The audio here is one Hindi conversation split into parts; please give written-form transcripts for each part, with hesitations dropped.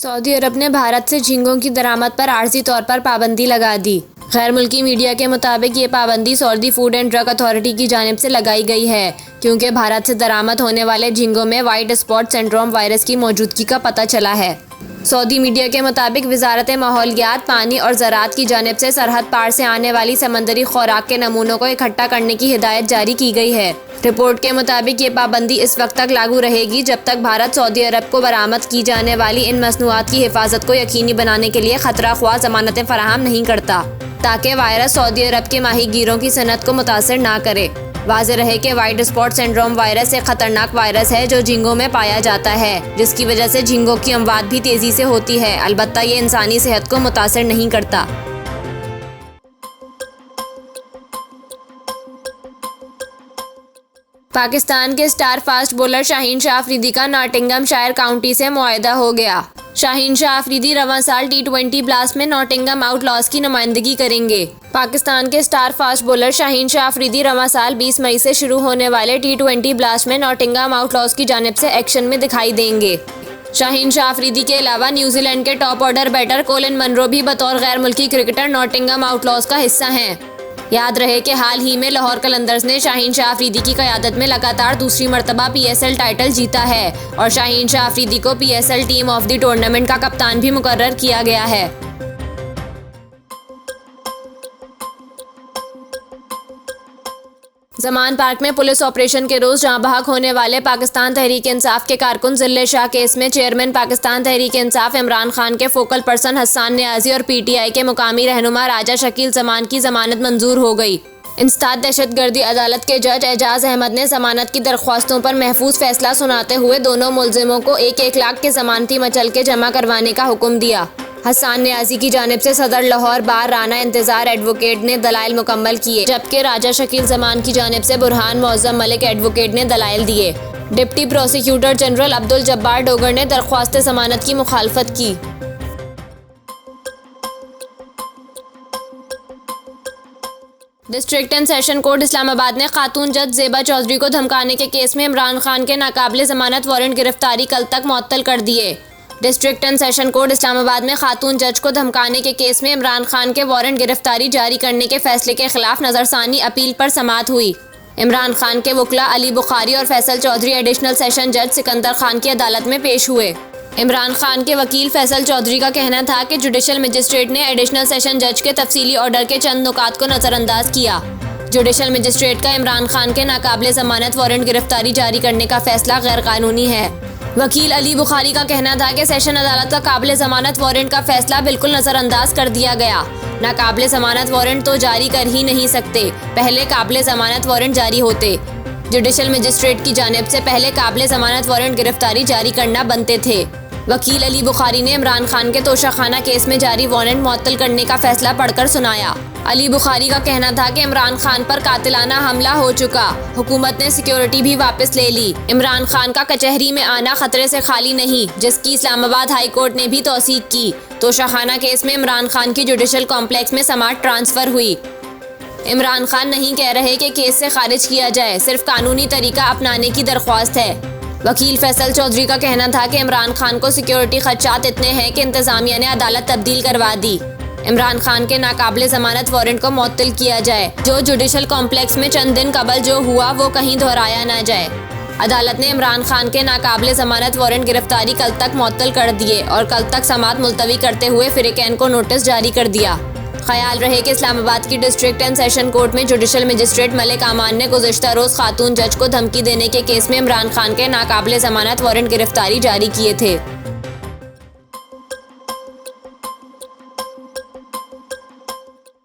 सऊदी अरब ने भारत से झींगों की दरामद पर आर्जी तौर पर पाबंदी लगा दी। गैर मुल्की मीडिया के मुताबिक ये पाबंदी Saudi food and drug authority की जानिब से लगाई गई है, क्योंकि भारत से दरामद होने वाले झींगों में वाइट स्पॉट सिंड्रोम वायरस की मौजूदगी का पता चला है। सऊदी मीडिया के मुताबिक वजारत माहौलियात, पानी और ज़राअत की जानिब से सरहद पार से आने वाली समंदरी खुराक के नमूनों को इकट्ठा करने की हिदायत जारी की गई है। रिपोर्ट के मुताबिक ये पाबंदी इस वक्त तक लागू रहेगी जब तक भारत सऊदी अरब को बरामद की जाने वाली इन मसनूआत की हिफाजत को यकीनी बनाने के लिए खतरा ख्वाह ज़मानतें फराहम नहीं करता, ताकि वायरस सऊदी अरब के माहीगीरों की सनत को मुतासर ना करे। वाज़ेह रहे कि वाइट स्पॉट सिंड्रोम वायरस एक खतरनाक वायरस है जो झींगों में पाया जाता है, जिसकी वजह से झींगों की अमवात भी तेज़ी से होती है। अलबत्ता ये इंसानी सेहत को मुतासर नहीं करता। पाकिस्तान के star fast bowler Shaheen Shah Afridi का नॉटिंघमशायर काउंटी से मुआहदा हो गया। शाहीन शाह अफरीदी रवां साल T20 ब्लास्ट में नॉटिंघम आउटलॉज की नुमाइंदगी करेंगे। पाकिस्तान के star fast bowler Shaheen Shah Afridi रवां साल 20 मई से शुरू होने वाले T20 ब्लास्ट में नॉटिंघम आउटलॉज की जानिब से एक्शन में दिखाई देंगे। शाहीन शाह अफरीदी के अलावा न्यूजीलैंड के top order batter Colin Munro भी बतौर गैर मुल्की क्रिकेटर नॉटिंघम आउटलॉज का हिस्सा हैं। याद रहे कि हाल ही में लाहौर कलंदर्स ने शाहीन शाह अफरीदी की क़यादत में लगातार दूसरी मरतबा PSL टाइटल जीता है और शाहीन शाह अफरीदी को PSL team of the tournament का कप्तान भी मुकर्रर किया गया है। ज़मान पार्क में पुलिस ऑपरेशन के रोज़ जहां बहक होने वाले पाकिस्तान तहरीक इंसाफ के कारकुन जिल्ले शाह केस में चेयरमैन पाकिस्तान तहरीक इंसाफ इमरान खान के फोकल पर्सन हसन नियाजी और PTI के मुकामी रहनुमा राजा शकील जमान की जमानत मंजूर हो गई। इंसदाद दहशतगर्दी अदालत के जज एजाज अहमद ने जमानत की दरख्वास्तों पर महफूज फैसला सुनाते हुए दोनों मुलजिमों को 1-1 लाख के जमानती मचल के जमा करवाने का हुक्म दिया। हसन नियाजी की जानिब से सदर लाहौर बार राना इंतजार एडवोकेट ने दलाइल मुकम्मल किए, जबकि राजा शकील जमान की जानिब से बुरहान मौज़म मलिक एडवोकेट ने दलाइल दिए। Deputy prosecutor general Abdul Jabbar Dogar ने दरख्वास्त जमानत की मुखालफत की। District and session court Islamabad ने खातून जज ज़ेबा चौधरी को धमकाने के केस में इमरान खान के नाकाबिले ज़मानत वारंट गिरफ्तारी कल तक मुअत्तल कर दिए। District and session court Islamabad में खातून जज को धमकाने के केस में इमरान खान के वारंट गिरफ्तारी जारी करने के फैसले के खिलाफ नजरसानी अपील पर समाअत हुई। इमरान खान के वकला अली बुखारी और फैसल चौधरी एडिशनल सेशन जज सिकंदर खान की अदालत में पेश हुए। इमरान खान के वकील फैसल चौधरी का कहना था कि जुडिशल मजिस्ट्रेट ने एडिशनल सेशन जज के तफसीली ऑर्डर के चंद नुकात को नज़रअंदाज किया। जुडिशल मजिस्ट्रेट का इमरान खान के नाकाबिले ज़मानत वारंट गिरफ्तारी जारी करने का फैसला गैर कानूनी है। वकील अली बुखारी का कहना था कि सेशन अदालत का काबिले ज़मानत वारंट का फैसला बिल्कुल नज़रअंदाज कर दिया गया। नाकाबिले ज़मानत वारंट तो जारी कर ही नहीं सकते, पहले काबिले ज़मानत वारंट जारी होते। जुडिशल मजिस्ट्रेट की जानिब से पहले काबिले ज़मानत वारंट गिरफ्तारी जारी करना बनते थे। वकील अली बुखारी ने इमरान खान के तोशाखाना केस में जारी वारंट मुअत्तल करने का फैसला पढ़कर सुनाया। अली बुखारी का कहना था कि इमरान खान पर कातिलाना हमला हो चुका, हुकूमत ने सिक्योरिटी भी वापस ले ली। इमरान खान का कचहरी में आना खतरे से खाली नहीं, जिसकी इस्लामाबाद हाई कोर्ट ने भी तौसीक की। तोशाखाना केस में इमरान खान की जुडिशल कॉम्प्लेक्स में समाअत ट्रांसफ़र हुई। इमरान खान नहीं कह रहे कि केस से खारिज किया जाए, सिर्फ कानूनी तरीका अपनाने की दरख्वास्त है। वकील फैसल चौधरी का कहना था कि इमरान खान को सिक्योरिटी खदशात इतने हैं कि इंतज़ामिया ने अदालत तब्दील करवा दी। इमरान खान के नाकाबिले ज़मानत वारंट को मुअत्तल किया जाए। जो जुडिशल कॉम्प्लेक्स में चंद दिन कबल जो हुआ वो कहीं दोहराया ना जाए। अदालत ने इमरान खान के नाकाबिले ज़मानत वारंट गिरफ्तारी कल तक मुअत्तल कर दिए और कल तक समाअत मुलतवी करते हुए फ़रीक़ैन को नोटिस जारी कर दिया। ख्याल रहे कि इस्लामाबाद की डिस्ट्रिक्ट एंड सेशन कोर्ट में जुडिशल मजिस्ट्रेट मलिक आमान ने गुज़िश्ता रोज़ खातून जज को धमकी देने के केस में इमरान खान के नाकाबिले ज़मानत वारंट गिरफ्तारी जारी किए थे।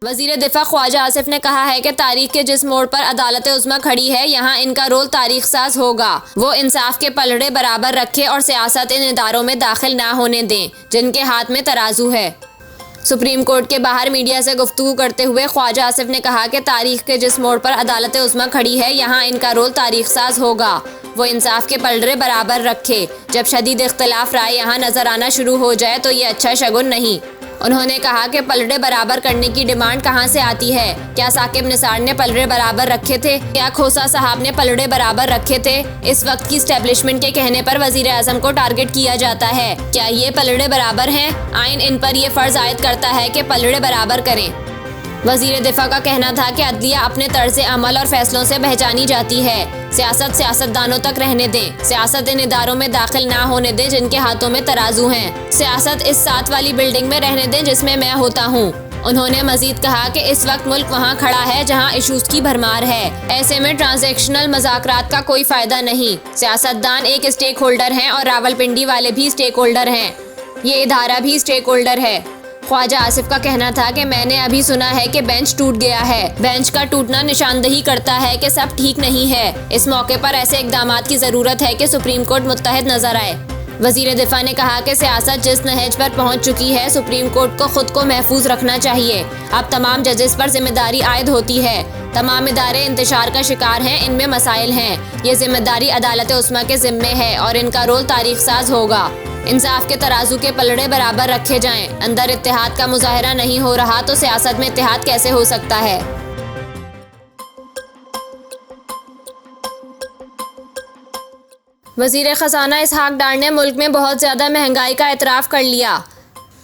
वज़ीर दिफा ख्वाजा आसिफ ने कहा है कि तारीख के जिस मोड़ पर अदालत उज़्मा खड़ी है, यहाँ इनका रोल तारीख साज होगा। वो इंसाफ के पलड़े बराबर रखे और सियासत इन इदारों में दाखिल ना होने दें जिनके हाथ में तराजू है। सुप्रीम कोर्ट के बाहर मीडिया से गुफ्तगू करते हुए ख्वाजा आसिफ ने कहा कि तारीख के जिस मोड़ पर अदालत उज़्मा खड़ी है, यहाँ इनका रोल तारीख साज होगा। वो इंसाफ के पलड़े बराबर रखे। जब शदीद इख्तिलाफ राय यहाँ नजर आना शुरू हो जाए तो ये अच्छा शगुन नहीं। उन्होंने कहा कि पलड़े बराबर करने की डिमांड कहां से आती है? क्या साकिब निसार ने पलड़े बराबर रखे थे? क्या खोसा साहब ने पलड़े बराबर रखे थे? इस वक्त की स्टैब्लिशमेंट के कहने पर वजीर आजम को टारगेट किया जाता है। क्या ये पलड़े बराबर हैं? आइन इन पर यह फर्ज आयद करता है कि पलड़े बराबर करें। वजीर दिफा का कहना था कि अदलिया अपने तर्ज अमल और फैसलों से पहचानी जाती है। सियासत सियासतदानों तक रहने दें। सियासत इन इदारों में दाखिल ना होने दें जिनके हाथों में तराजू हैं। सियासत इस 7 वाली बिल्डिंग में रहने दें जिसमें मैं होता हूँ। उन्होंने मजीद कहा कि इस वक्त मुल्क वहाँ खड़ा है जहाँ इशूज की भरमार है। ऐसे में ट्रांजैक्शनल मज़ाकरात का कोई फायदा नहीं। सियासतदान एक स्टेक होल्डर हैं और रावलपिंडी वाले भी स्टेक होल्डर हैं। ये इदारा भी स्टेक होल्डर है। ख्वाजा आसिफ का कहना था कि मैंने अभी सुना है कि बेंच टूट गया है। बेंच का टूटना निशानदही करता है कि सब ठीक नहीं है। इस मौके पर ऐसे इकदामात की जरूरत है कि सुप्रीम कोर्ट मुत्तहद नजर आए। वजीर दिफा ने कहा कि सियासत जिस नहज पर पहुंच चुकी है, सुप्रीम कोर्ट को खुद को महफूज रखना चाहिए। अब तमाम जजेस पर जिम्मेदारी आयद होती है। तमाम इदारे इंतशार का शिकार हैं, इनमें मसाइल हैं। ये जिम्मेदारी अदालत उस्मा के जिम्मे है और इनका रोल तारीख साज होगा। इंसाफ के तराजू के पलड़े बराबर रखे जाएं। अंदर इत्तेहाद का मुजाहरा नहीं हो रहा तो सियासत में इत्तेहाद कैसे हो सकता है? वजीर खजाना इसहाक डार ने मुल्क में बहुत ज्यादा महंगाई का एतराफ़ कर लिया।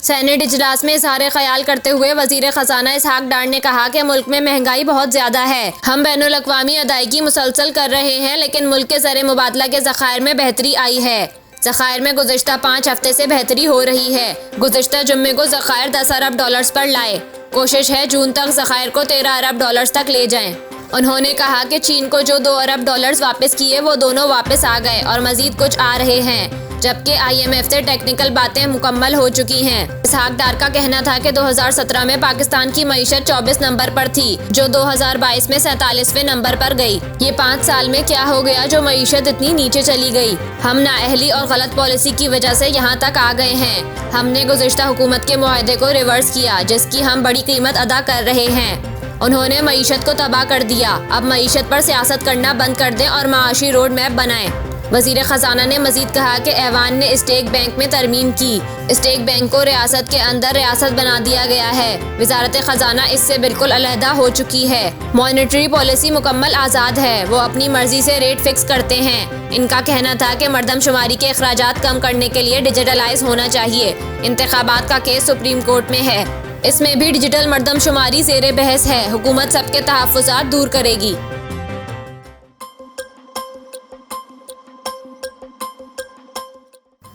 सेनेट इजलास में इजहार ख्याल करते हुए वजीर खजाना इसहाक डार ने कहा कि मुल्क में महंगाई बहुत ज्यादा है। हम बैनुल अक़वामी अदायगी मुसलसल कर रहे हैं लेकिन मुल्क के ज़र मुबादला के ज़खायर में बेहतरी आई है। ज़खायर में गुज़िश्ता 5 हफ्ते से बेहतरी हो रही है। गुज़िश्ता जुम्मे को ज़खायर 10 अरब डॉलर्स पर लाए। कोशिश है जून तक ज़खायर को 13 अरब डॉलर्स तक ले जाएं। उन्होंने कहा कि चीन को जो 2 अरब डॉलर्स वापस किए वो दोनों वापस आ गए और मजीद कुछ आ रहे हैं, जबकि IMF से टेक्निकल बातें मुकम्मल हो चुकी हैं। इसहाक डार का कहना था कि 2017 में पाकिस्तान की मईशत 24 नंबर पर थी जो 2022 में 47वें नंबर पर गई। ये 5 साल में क्या हो गया जो मईशत इतनी नीचे चली गई? हम नाअहली और गलत पॉलिसी की वजह से यहाँ तक आ गए हैं। हमने गुज़िश्ता हुकूमत के मुआहदे को रिवर्स किया जिसकी हम बड़ी कीमत अदा कर रहे हैं। उन्होंने मईशत को तबाह कर दिया। अब मईशत पर सियासत करना बंद कर दें और माशी रोड मैप बनाएं। वजीर खजाना ने मजीद कहा कि ऐवान ने स्टेट बैंक में तरमीम की। स्टेट बैंक को रियासत के अंदर रियासत बना दिया गया है। वजारत खजाना इससे बिल्कुल अलहदा हो चुकी है। मॉनेटरी पॉलिसी मुकम्मल आज़ाद है। वो अपनी मर्जी से रेट फिक्स करते हैं। इनका कहना था कि मरदमशुमारी के अखराजात कम करने के लिए डिजिटलाइज होना चाहिए। इंतखाबात का केस सुप्रीम कोर्ट में है, इसमें भी डिजिटल मरदमशुमारी ज़ेरे बहस है। हुकूमत सबके तहफ़्फ़ुज़ात दूर करेगी।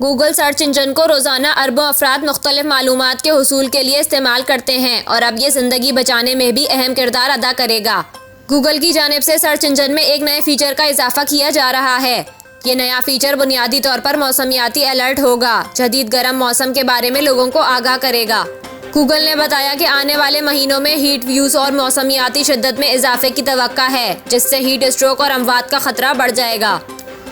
गूगल सर्च इंजन को रोज़ाना अरबों अफराद मुख्तलिफ मालूमात के हुसूल के लिए इस्तेमाल करते हैं और अब ये ज़िंदगी बचाने में भी अहम किरदार अदा करेगा। गूगल की जानिब से सर्च इंजन में एक नए फीचर का इजाफा किया जा रहा है। ये नया फीचर बुनियादी तौर पर मौसमियाती अलर्ट होगा। जदीद गर्म मौसम के बारे में लोगों को आगाह करेगा। गूगल ने बताया कि आने वाले महीनों में हीट व्यूज और मौसमियाती शिद्दत में इजाफे की तवक्का है, जिससे हीट स्ट्रोक और अमवात का खतरा बढ़ जाएगा।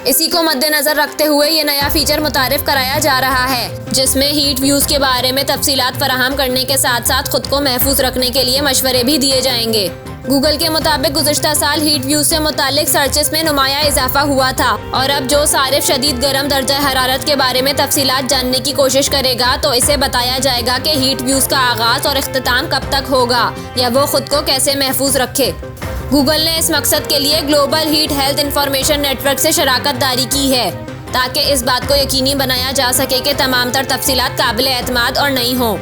इसी को मद्देनजर रखते हुए ये नया फीचर मुतारिफ कराया जा रहा है, जिसमें हीट व्यूज के बारे में तफसीलात फराहम करने के साथ साथ खुद को महफूज रखने के लिए मशवरे भी दिए जाएंगे। गूगल के मुताबिक गुज़िश्ता साल हीट व्यूज से मुतालिक सर्चेस में नुमाया इजाफा हुआ था और अब जो सारिफ शदीद गर्म दर्जा हरारत के बारे में तफसीलात जानने की कोशिश करेगा तो इसे बताया जाएगा कि हीट व्यूज का आगाज और इख्तिताम कब तक होगा या वो खुद को कैसे महफूज रखे। गूगल ने इस मकसद के लिए global heat health information network से शराकत दारी की है ताकि इस बात को यकीनी बनाया जा सके कि तमाम तर तफसीलात काबिल एतमाद और नहीं हो।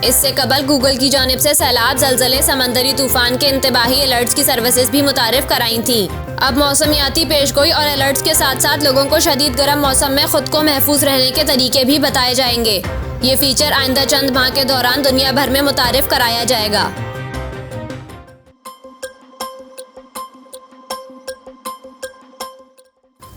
इससे कबल गूगल की जानिब से सैलाब, जलजले, समंदरी तूफान के इंतबाही अलर्ट्स की सर्विसेज भी मुतारिफ कराई थी। अब मौसमियाती पेशगोई और अलर्ट्स के साथ साथ लोगों को शदीद गर्म मौसम में खुद को महफूज रहने के तरीके भी बताए जाएंगे। ये फीचर आइंदा चंद माह के दौरान दुनिया भर में मुतारिफ कराया जाएगा।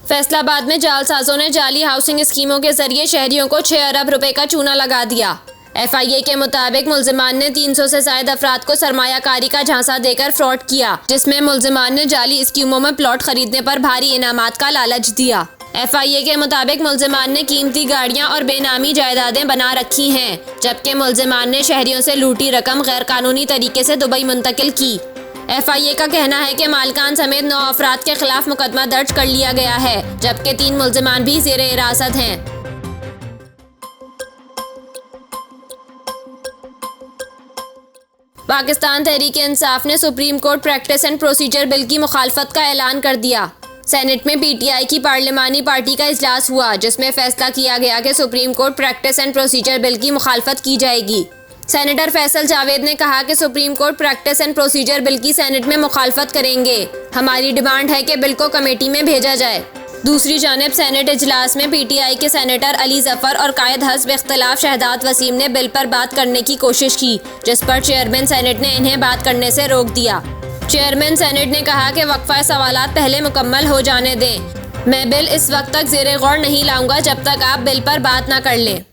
फैसलाबाद में जालसाजों ने जाली हाउसिंग स्कीमों के जरिए शहरियों को 6 अरब रुपए का चूना लगा दिया। FIA के मुताबिक मुल्जिमान ने 300 से ज्यादा अफराद को सरमायाकारी का झांसा देकर फ्रॉड किया, जिसमें मुल्जिमान ने जाली स्कीमों में प्लॉट खरीदने पर भारी इनामात का लालच दिया। FIA के मुताबिक मुल्जिमान ने कीमती गाड़ियां और बेनामी जायदादें बना रखी हैं, जबकि मुल्जिमान ने शहरियों से लूटी रकम गैर कानूनी तरीके से दुबई मुंतकिल की। FIA का कहना है कि मालकान समेत 9 अफराद के खिलाफ मुकदमा दर्ज कर लिया गया है, जबकि 3 मुल्जिमान भी ज़ेरे हिरासत हैं। पाकिस्तान तहरीक-ए-इंसाफ ने supreme court practice and procedure bill की मुखालफत का ऐलान कर दिया। सेनेट में पीटीआई की पार्लिमानी पार्टी का इजलास हुआ, जिसमें फैसला किया गया कि supreme court practice and procedure bill की मुखालफत की जाएगी। सेनेटर फैसल जावेद ने कहा कि supreme court practice and procedure bill की सेनेट में मुखालफत करेंगे। हमारी डिमांड है कि बिल को कमेटी में भेजा जाए। दूसरी जानिब सेनेट इजलास में पीटीआई के सेनेटर अली जफर और कायद हस्ब इख्तिलाफ शहदाद वसीम ने बिल पर बात करने की कोशिश की, जिस पर चेयरमैन सेनेट ने इन्हें बात करने से रोक दिया। चेयरमैन सेनेट ने कहा कि वक्फा सवालात पहले मुकम्मल हो जाने दें। मैं बिल इस वक्त तक ज़ेरे गौर नहीं लाऊंगा जब तक आप बिल पर बात न कर लें।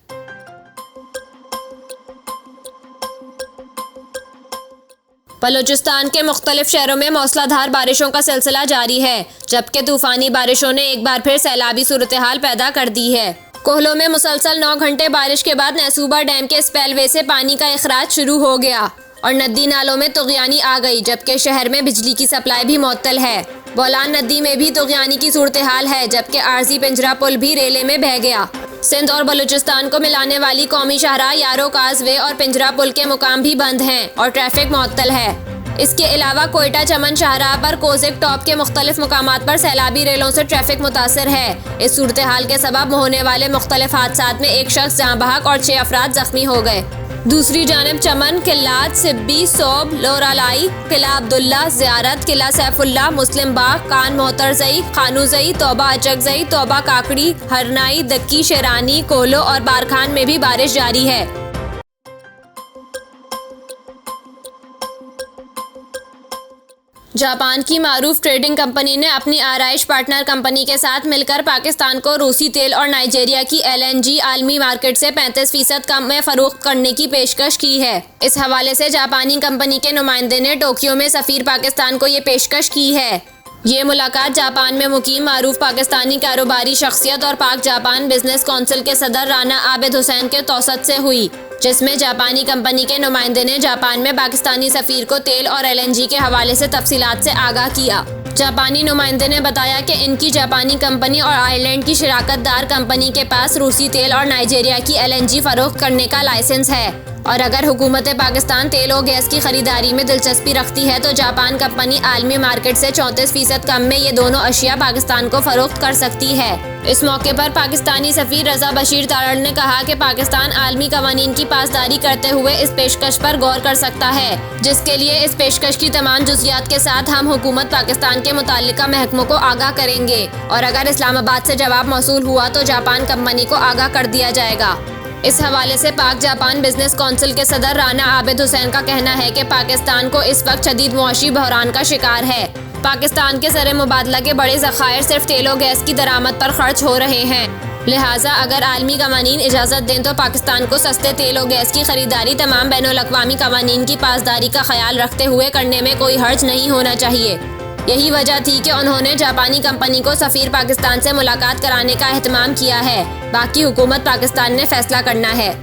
बलूचिस्तान के मुख्तलिफ शहरों में मूसलाधार बारिशों का सिलसिला जारी है, जबकि तूफानी बारिशों ने एक बार फिर सैलाबी सूरत हाल पैदा कर दी है। कोहलों में मुसलसल 9 घंटे बारिश के बाद नसूबा डैम के स्पेलवे से पानी का इखराज शुरू हो गया और नदी नालों में तुग़यानी आ गई, जबकि शहर में बिजली की सप्लाई भी मुअत्तल है। बोलान नदी में भी तुग़यानी की सूरत हाल है, जबकि आरजी पिंजरा पुल भी रेले में बह गया। सिंध और बलूचिस्तान को मिलाने वाली कौमी शाहराह यारो काजवे और पिंजरा पुल के मुकाम भी बंद हैं और ट्रैफिक मुअत्तल है। इसके अलावा कोयटा चमन शाहराह पर कोज़िक टॉप के मुख्तलिफ मुकामात पर सैलाबी रेलों से ट्रैफिक मुतासर है। इस सूरत हाल के सबब होने वाले मुख्तलिफ हादसात में एक शख्स जाँ बहक और 6 अफराद जख्मी हो गए। दूसरी जानिब चमन, किल्लात, सिब्बी, सोब, लोरालाई, किला अब्दुल्ला, ज़ियारत, किला सैफुल्ला, मुस्लिम बाग, कान मोहतरजई, खानूजई, तौबा अचकजई, तौबा काकड़ी, हरनाई, दक्की, शेरानी, कोलो और बारखान में भी बारिश जारी है। जापान की मारूफ ट्रेडिंग कंपनी ने अपनी आराइश पार्टनर कंपनी के साथ मिलकर पाकिस्तान को रूसी तेल और नाइजीरिया की LNG आलमी मार्केट से 35% कम में फरोख्त करने की पेशकश की है। इस हवाले से जापानी कंपनी के नुमाइंदे ने टोक्यो में सफीर पाकिस्तान को ये पेशकश की है। ये मुलाकात जापान में मुकीम मारूफ पाकिस्तानी कारोबारी शख्सियत और पाक जापान बिजनेस कौंसिल के सदर राना आबिद हुसैन के तौसत से हुई, जिसमें जापानी कंपनी के नुमाइंदे ने जापान में पाकिस्तानी सफीर को तेल और LNG के हवाले से तफसीलात से आगाह किया। जापानी नुमाइंदे ने बताया कि इनकी जापानी कंपनी और आयरलैंड की शराकतदार कंपनी के पास रूसी तेल और नाइजीरिया की LNG फरोख्त करने का लाइसेंस है और अगर हुकूमत पाकिस्तान तेल और गैस की खरीदारी में दिलचस्पी रखती है तो जापान कंपनी आलमी मार्केट से 34% कम में ये दोनों अशिया पाकिस्तान को फरोख्त कर सकती है। इस मौके पर पाकिस्तानी सफीर रजा बशीर तारड़ ने कहा कि पाकिस्तान आलमी कवानीन की पासदारी करते हुए इस पेशकश पर गौर कर सकता है, जिसके लिए इस पेशकश की तमाम जुज़ियात के साथ हम हुकूमत पाकिस्तान के मुताल्लिका महकमों को आगाह करेंगे और अगर इस्लामाबाद से जवाब मौसूल हुआ तो जापान कंपनी को आगाह कर दिया जाएगा। इस हवाले से पाक जापान बिजनेस कौंसिल के सदर राना आबिद हुसैन का कहना है कि पाकिस्तान को इस वक्त शदीद मुआशी बहरान का शिकार है। पाकिस्तान के ज़र मुबादला के बड़े ज़खायर सिर्फ तेल और गैस की दरामद पर खर्च हो रहे हैं। लिहाजा अगर आलमी कवानीन इजाज़त दें तो पाकिस्तान को सस्ते तेल और गैस की खरीदारी तमाम बैनुल-अक़वामी कवानीन की पासदारी का ख्याल रखते हुए करने में कोई हर्ज नहीं होना चाहिए। यही वजह थी कि उन्होंने जापानी कंपनी को सफीर पाकिस्तान से मुलाकात कराने का एहतमाम किया है। बाकी हुकूमत पाकिस्तान ने फैसला करना है।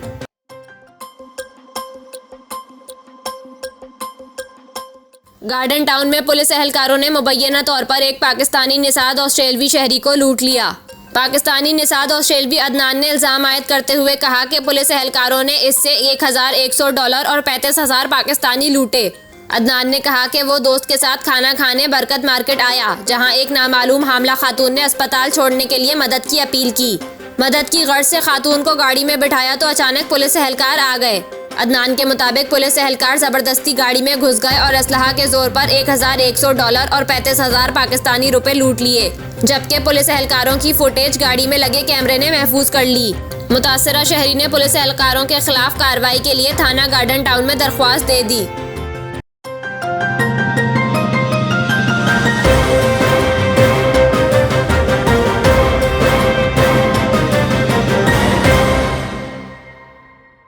गार्डन टाउन में पुलिस एहलकारों ने मुबैना तौर पर एक पाकिस्तानी निसाद ऑस्ट्रेलवी शहरी को लूट लिया। पाकिस्तानी निसाद ऑस्ट्रेलवी अदनान ने इल्ज़ाम आयद करते हुए कहा कि पुलिस एहलकारों ने इससे $1100 और 35,000 पाकिस्तानी लूटे। अदनान ने कहा कि वो दोस्त के साथ खाना खाने बरकत मार्केट आया, जहां एक नामालूम हामला खातून ने अस्पताल छोड़ने के लिए मदद की अपील की। मदद की गर्ज से खातून को गाड़ी में बिठाया तो अचानक पुलिस एहलकार आ गए। अदनान के मुताबिक पुलिस एहलकार जबरदस्ती गाड़ी में घुस गए और असलहा के जोर पर $1100 और 35,000 पाकिस्तानी रुपए लूट लिए, जबकि पुलिस एहलकारों की फुटेज गाड़ी में लगे कैमरे ने महफूज कर ली। मुतासरा शहरी ने पुलिस एहलकारों के खिलाफ कार्रवाई के लिए थाना गार्डन टाउन में दरख्वास्त दे दी।